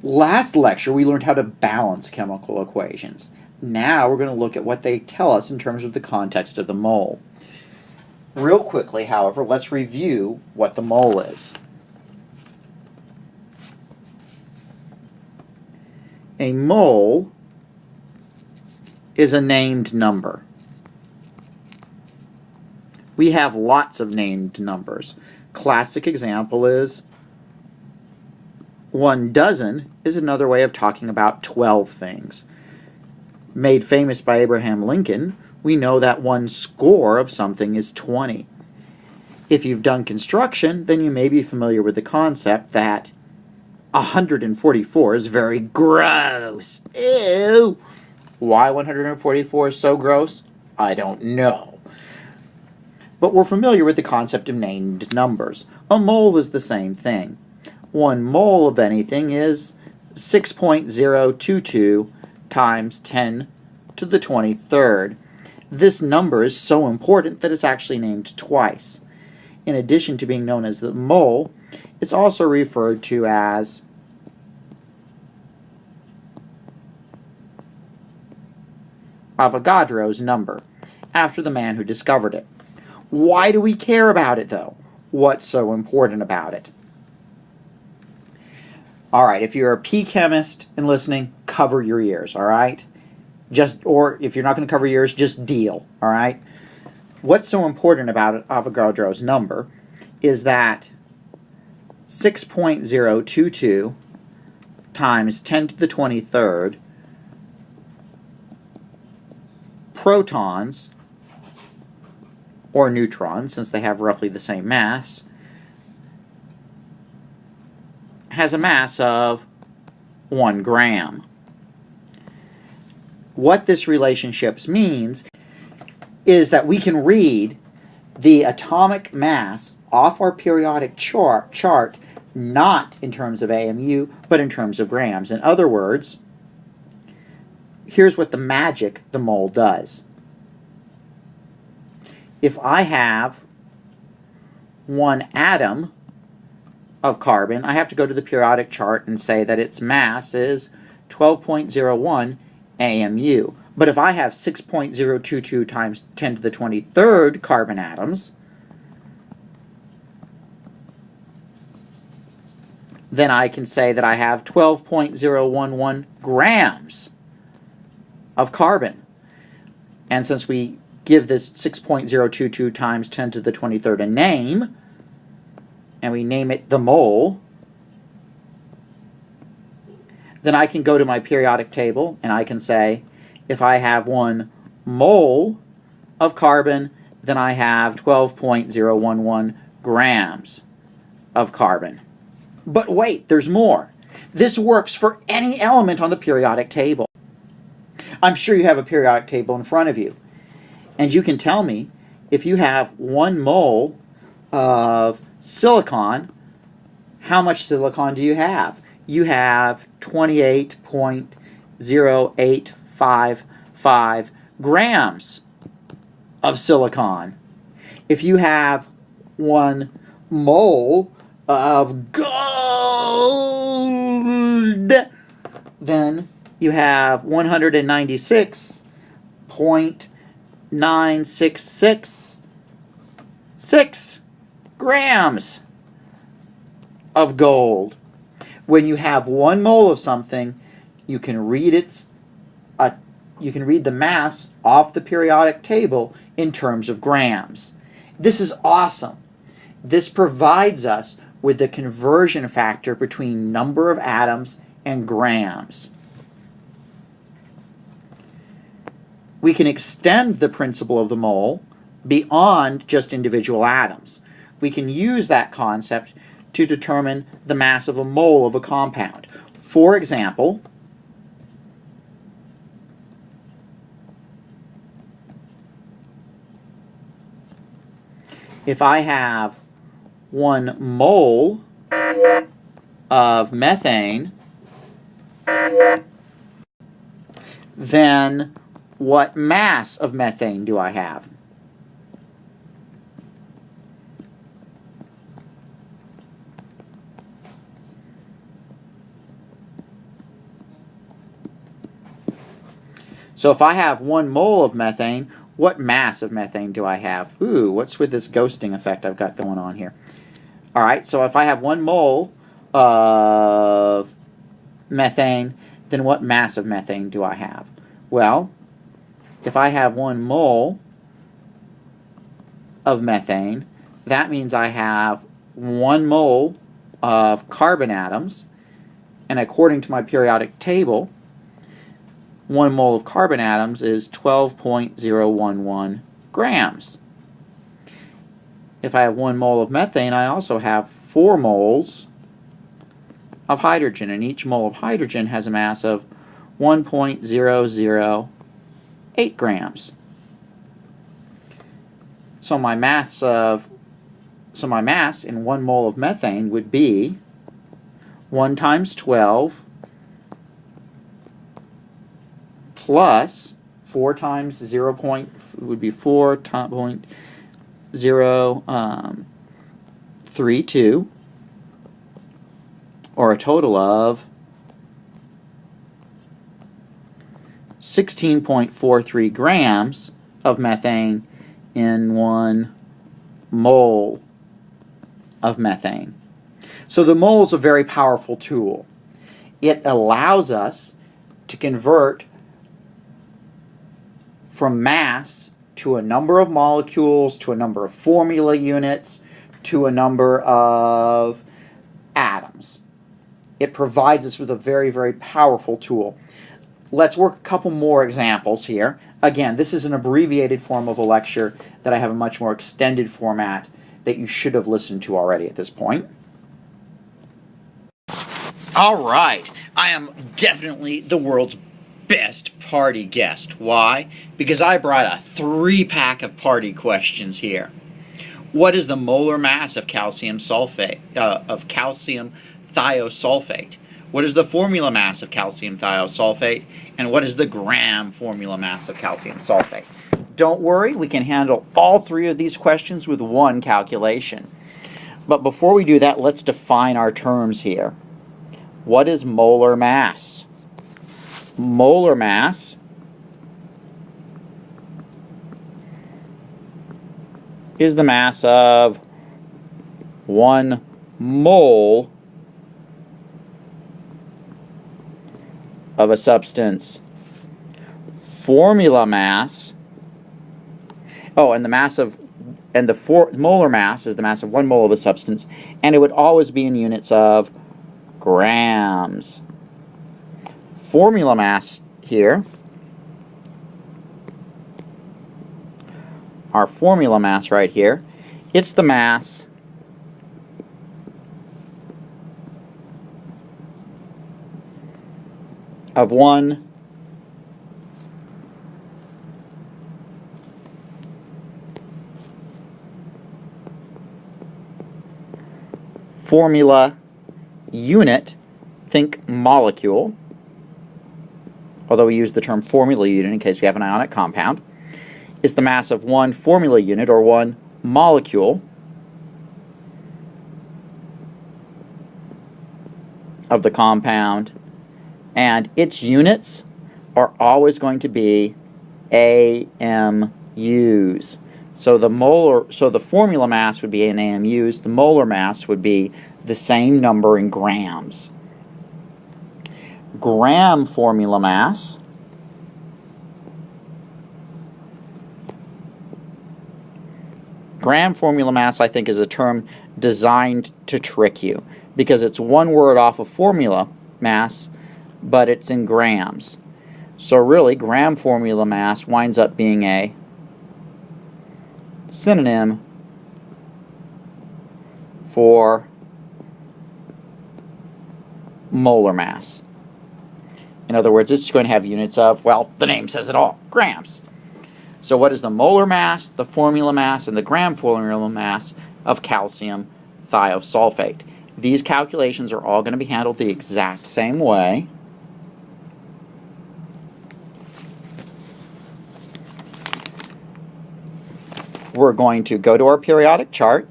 Last lecture, we learned how to balance chemical equations. Now we're going to look at what they tell us in terms of the context of the mole. Real quickly, however, let's review what the mole is. A mole is a named number. We have lots of named numbers. Classic example is 1 dozen is another way of talking about 12 things. Made famous by Abraham Lincoln, we know that 1 score of something is 20. If you've done construction, then you may be familiar with the concept that 144 is very gross. Ew! Why 144 is so gross? I don't know. But we're familiar with the concept of named numbers. A mole is the same thing. 1 mole of anything is 6.022 times 10 to the 23rd. This number is so important that it's actually named twice. In addition to being known as the mole, it's also referred to as Avogadro's number, after the man who discovered it. Why do we care about it, though? What's so important about it? All right, if you're a pea chemist and listening, cover your ears, all right? Or if you're not going to cover your ears, just deal, all right? What's so important about Avogadro's number is that 6.022 times 10 to the 23rd protons, or neutrons, since they have roughly the same mass, has a mass of 1 gram. What this relationship means is that we can read the atomic mass off our periodic chart not in terms of AMU, but in terms of grams. In other words, here's what the mole does. If I have 1 atom of carbon, I have to go to the periodic chart and say that its mass is 12.01 AMU. But if I have 6.022 times 10 to the 23rd carbon atoms, then I can say that I have 12.011 grams of carbon. And since we give this 6.022 times 10 to the 23rd a name, and we name it the mole, then I can go to my periodic table and I can say, if I have 1 mole of carbon, then I have 12.011 grams of carbon. But wait, there's more. This works for any element on the periodic table. I'm sure you have a periodic table in front of you. And you can tell me, if you have 1 mole of silicon, how much silicon do you have? You have 28.0855 grams of silicon. If you have 1 mole of gold, then you have 196.9666 grams of gold. When you have 1 mole of something, you can read the mass off the periodic table in terms of grams. This is awesome. This provides us with the conversion factor between number of atoms and grams. We can extend the principle of the mole beyond just individual atoms. We can use that concept to determine the mass of a mole of a compound. For example, if I have 1 mole of methane, then what mass of methane do I have? So if I have 1 mole of methane, what mass of methane do I have? Ooh, what's with this ghosting effect I've got going on here? All right, so if I have 1 mole of methane, then what mass of methane do I have? Well, if I have 1 mole of methane, that means I have 1 mole of carbon atoms, and according to my periodic table, 1 mole of carbon atoms is 12.011 grams. If I have 1 mole of methane, I also have 4 moles of hydrogen, and each mole of hydrogen has a mass of 1.008 grams. So my mass in 1 mole of methane would be 1 times 12 plus 4 times 0. Would be 4.032, or a total of 16.43 grams of methane in 1 mole of methane. So the mole is a very powerful tool. It allows us to convert from mass to a number of molecules, to a number of formula units, to a number of atoms. It provides us with a very, very powerful tool. Let's work a couple more examples here. Again, this is an abbreviated form of a lecture that I have a much more extended format that you should have listened to already at this point. All right, I am definitely the world's best party guest. Why? Because I brought a 3-pack of party questions here. What is the molar mass of calcium sulfate, of calcium thiosulfate? What is the formula mass of calcium thiosulfate? And what is the gram formula mass of calcium sulfate? Don't worry, we can handle all 3 of these questions with 1 calculation. But before we do that, let's define our terms here. What is molar mass? Molar mass is the mass of 1 mole of a substance. Formula mass, and the molar mass is the mass of 1 mole of a substance, and it would always be in units of grams. Formula mass here, our formula mass right here, it's the mass of 1 formula unit, think molecule, although we use the term formula unit in case we have an ionic compound, is the mass of 1 formula unit, or 1 molecule, of the compound, and its units are always going to be AMUs. So the formula mass would be in AMUs, the molar mass would be the same number in grams. Gram formula mass I think is a term designed to trick you, because it's 1 word off of formula mass, but it's in grams. So really, gram formula mass winds up being a synonym for molar mass. In other words, it's going to have units of, well, the name says it all, grams. So what is the molar mass, the formula mass, and the gram formula mass of calcium thiosulfate? These calculations are all going to be handled the exact same way. We're going to go to our periodic chart.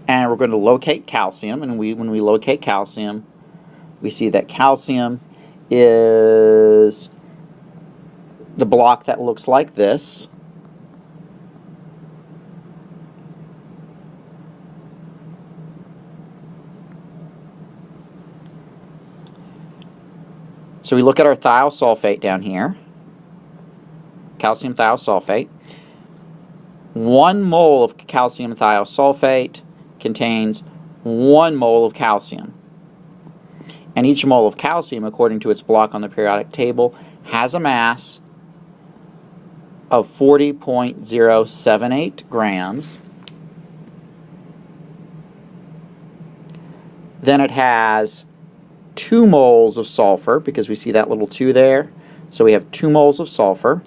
And we're going to locate calcium, and when we locate calcium, we see that calcium is the block that looks like this. So we look at our thiosulfate down here, calcium thiosulfate. 1 mole of calcium thiosulfate contains 1 mole of calcium. And each mole of calcium, according to its block on the periodic table, has a mass of 40.078 grams. Then it has 2 moles of sulfur, because we see that little 2 there. So we have 2 moles of sulfur.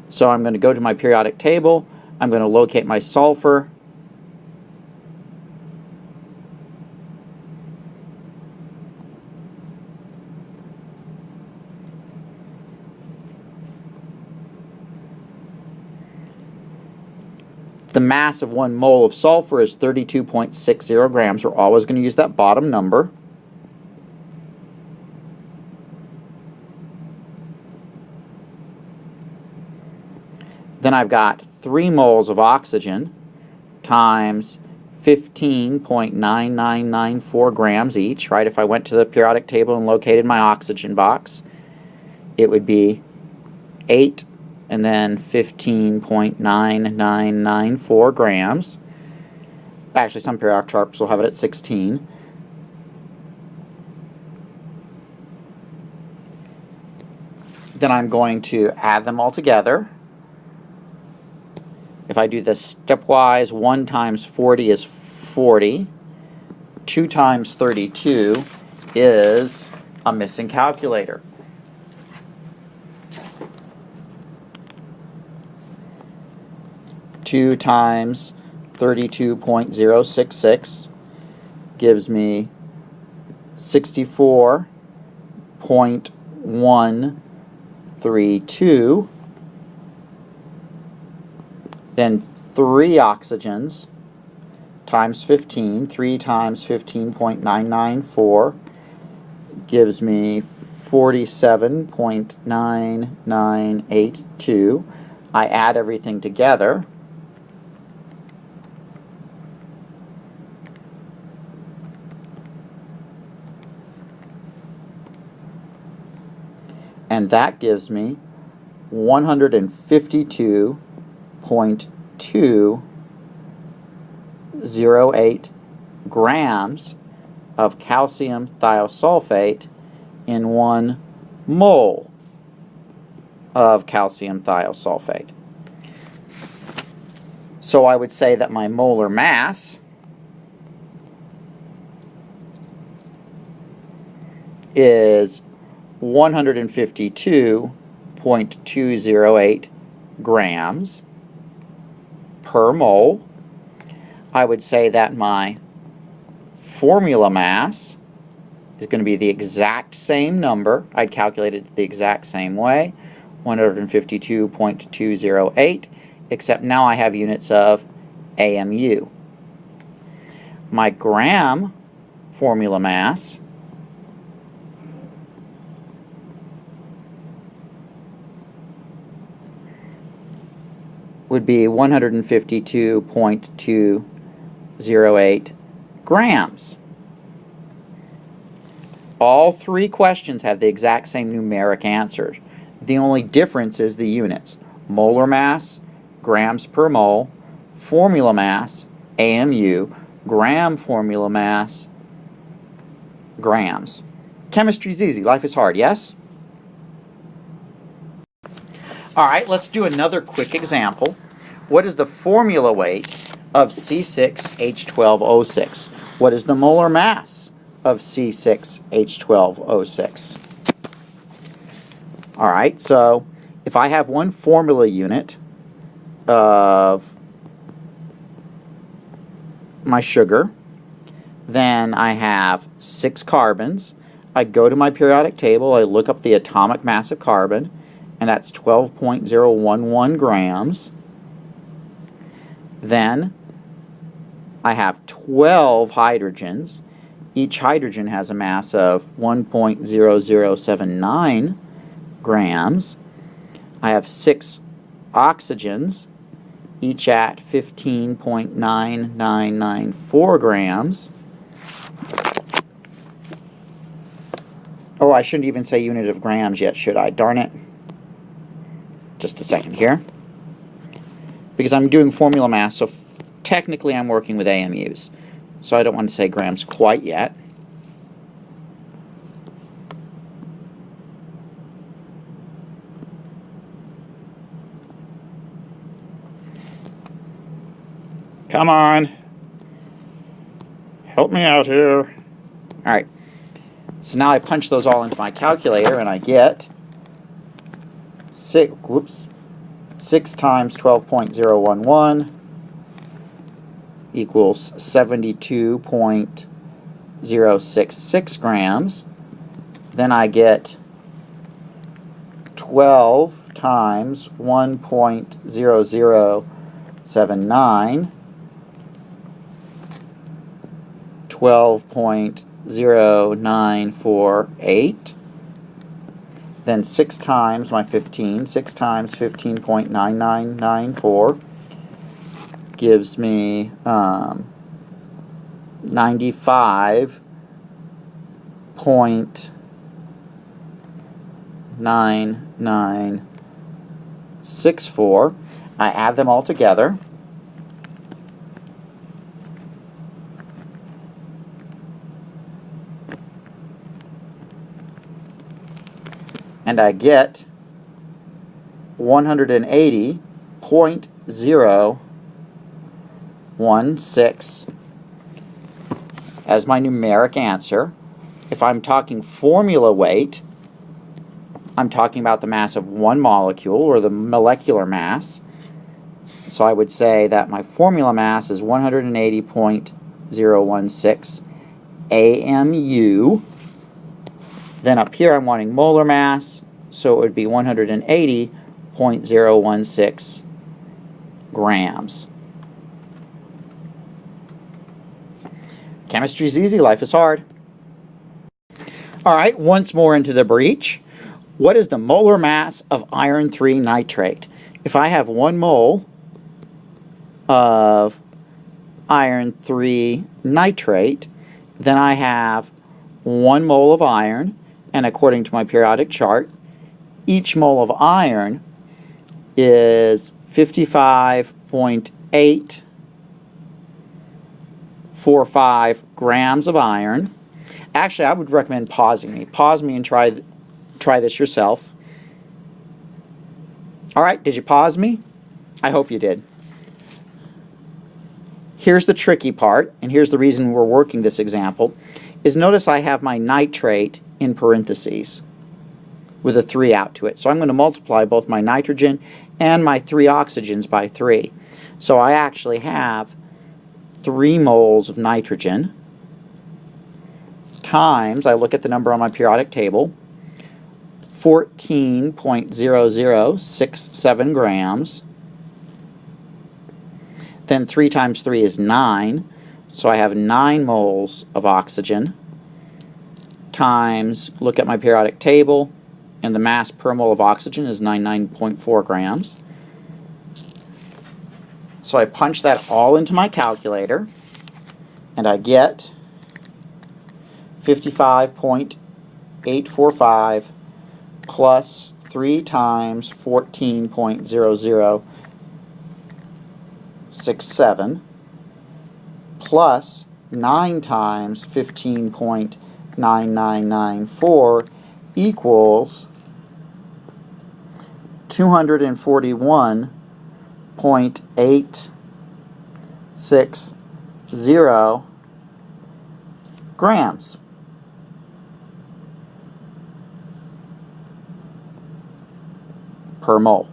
So I'm going to go to my periodic table. I'm going to locate my sulfur. The mass of 1 mole of sulfur is 32.60 grams. We're always going to use that bottom number. Then I've got 3 moles of oxygen times 15.9994 grams each, right? If I went to the periodic table and located my oxygen box, it would be 8 and then 15.9994 grams. Actually, some periodic charts will have it at 16. Then I'm going to add them all together. If I do this stepwise, 1 times 40 is 40. 2 times 32 is a missing calculator. Two times 32.066 gives me 64.132. Then 3 oxygens times 15, 3 times 15.994 gives me 47.9982. I add everything together. And that gives me 152.208 grams of calcium thiosulfate in 1 mole of calcium thiosulfate. So I would say that my molar mass is 152.208 grams per mole. I would say that my formula mass is going to be the exact same number. I'd calculate it the exact same way, 152.208, except now I have units of AMU. My gram formula mass would be 152.208 grams. All 3 questions have the exact same numeric answers. The only difference is the units. Molar mass, grams per mole. Formula mass, AMU. Gram formula mass, grams. Chemistry's easy. Life is hard, yes? All right, let's do another quick example. What is the formula weight of C6H12O6? What is the molar mass of C6H12O6? All right, so if I have 1 formula unit of my sugar, then I have 6 carbons. I go to my periodic table, I look up the atomic mass of carbon, and that's 12.011 grams. Then I have 12 hydrogens. Each hydrogen has a mass of 1.0079 grams. I have 6 oxygens, each at 15.9994 grams. Oh, I shouldn't even say unit of grams yet, should I? Darn it. Just a second here. Because I'm doing formula mass, so technically I'm working with AMUs. So I don't want to say grams quite yet. Come on. Help me out here. Alright. So now I punch those all into my calculator and I get 6 times 12.011 equals 72.066 grams. Then I get 12 times 1.0079, 12.0948. Then 6 times my 15, 6 times 15.9994 gives me 95.9964. I add them all together. And I get 180.016 as my numeric answer. If I'm talking formula weight, I'm talking about the mass of one molecule, or the molecular mass. So I would say that my formula mass is 180.016 AMU. Then up here I'm wanting molar mass, so it would be 180.016 grams. Chemistry's easy, life is hard. Alright, once more into the breach. What is the molar mass of iron 3 nitrate? If I have 1 mole of iron 3 nitrate, then I have 1 mole of iron, and according to my periodic chart, each mole of iron is 55.845 grams of iron. Actually, I would recommend pausing me. Pause me and try this yourself. Alright, did you pause me? I hope you did. Here's the tricky part, and here's the reason we're working this example, is notice I have my nitrate in parentheses with a 3 out to it. So I'm going to multiply both my nitrogen and my 3 oxygens by 3. So I actually have 3 moles of nitrogen times, I look at the number on my periodic table, 14.0067 grams. Then 3 times 3 is 9, so I have 9 moles of oxygen times, look at my periodic table, and the mass per mole of oxygen is 99.4 grams. So I punch that all into my calculator, and I get 55.845 plus 3 times 14.0067 plus 9 times 15.9994 equals 241.860 grams. Per mole.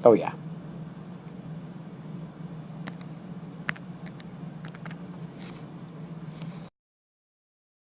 Oh yeah.